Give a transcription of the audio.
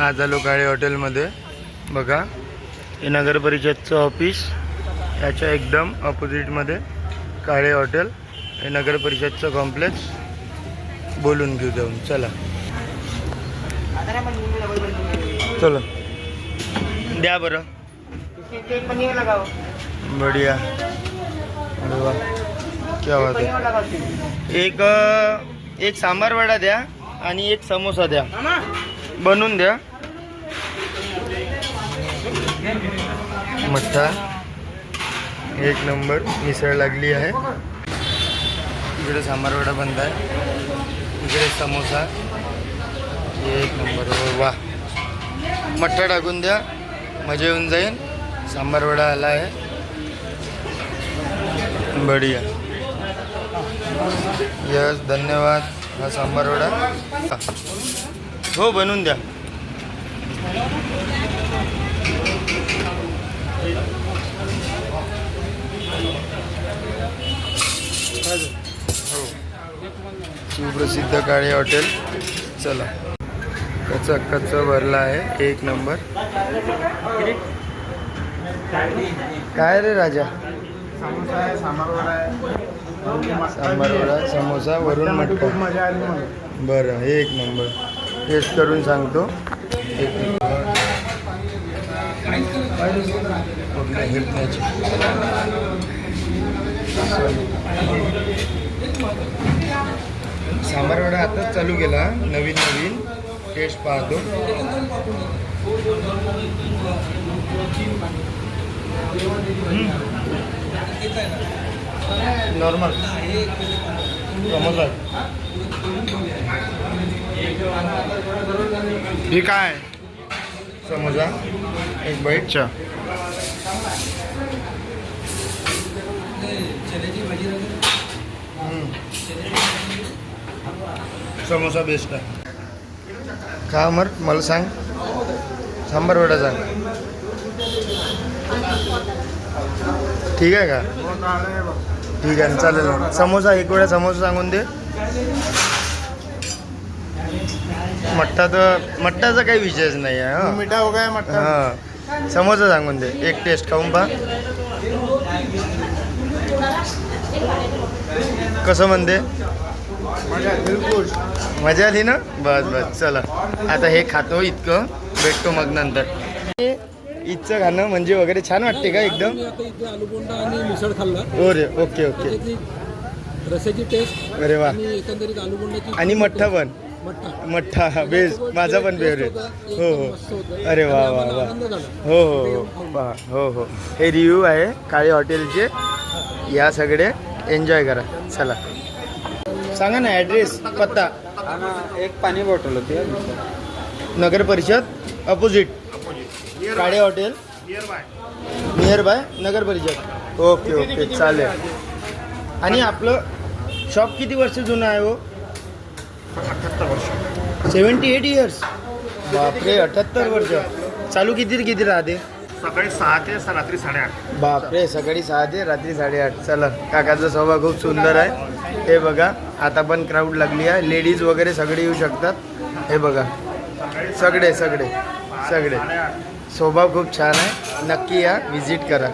आज आलो काळे हॉटेलमध्ये. बघा हे नगर परिषदचं ऑफिस, याच्या एकदम ऑपोजिटमध्ये काळे हॉटेल. हे नगर परिषदचं कॉम्प्लेक्स. बोलून घेऊ जाऊन. चला चलो द्या बरं. बढिया. अरे वा क्या बात आहे. एक सांबार वडा द्या आणि एक समोसा द्या, बनवून द्या. मठ्ठा एक नंबर. मिसळ लागली आहे. इकडे सांबार वडा बनत आहे, इकडे समोसा एक नंबर. वा, मठ्ठा टाकून द्या, मजा येऊन जाईल. सांबार वडा आला आहे. बढिया. यस, धन्यवाद. हा सांबार वडा हो बनवून द्या. हो, सुप्रसिद्ध काळे हॉटेल. चला, कच्चा भरला आहे एक नंबर. काय रे राजा? समोसा आहे, सांबार वडा आहे, सांबार वडा, समोसा, वरून मटका. खूप मजा आली मला. बरं, एक नंबर. टेस्ट करून सांगतो. एक नंबर. सांबार वडा आताच चालू केला, नवीन. टेस्ट पाहतो. नॉर्मल समोसा. हे काय समोसा एक बाईटचा. समोसा बेस्ट आहे. का मर मला सांग. सांबार वडा सांग. ठीक आहे का? ठीक आहे, चालेल. समोसा एक वेळा समोसा सांगून दे. मठ्ठाचा काही विषयच नाही आहे. मिठा हो गया मठ्ठा. हां, समोसा सांगून दे. एक टेस्ट खाऊन पहा कसं म्हणते. मजा आली ना? बस चला, आता हे खातो. इतकं भेटतो मग नंतर. इथचं खाणं म्हणजे वगैरे छान वाटते का एकदम? आलूबोंडा आणि मिसळ खाल्ला. हो रे, ओके. रस्याची टेस्ट. अरे वा. एकंदरीत आलूबोंडाची आणि मठ्ठा पण. मठ्ठा बेस्ट, माझा पण फेवरेट. हो. अरे वा. हो. हे रिव्ह्यू आहे काळे हॉटेलचे. या सगळे एन्जॉय करा. चला सांगा ना ॲड्रेस, पत्ता. एक पाणी बॉटल होती नगर परिषद opposite Kale hotel, near by नगर परिषद. ओके चालेल. आणि आपलं शॉप किती वर्ष जुनं आहे हो? 78 वर्ष. 78 इयर्स. बापरे, 78 वर्ष. चालू किती राहते? सकाळी 6 ते रात्री 8:30. बापरे, सकाळी 6 ते रात्री 8:30. चला, काकाचा स्वभाव खूप सुंदर आहे. हे बघा, आता पण क्राऊड लागली आहे. लेडीज वगैरे सगळे येऊ शकतात. हे बघा, सगळे स्वभाव खूप छान आहे. नक्की या, विजिट करा.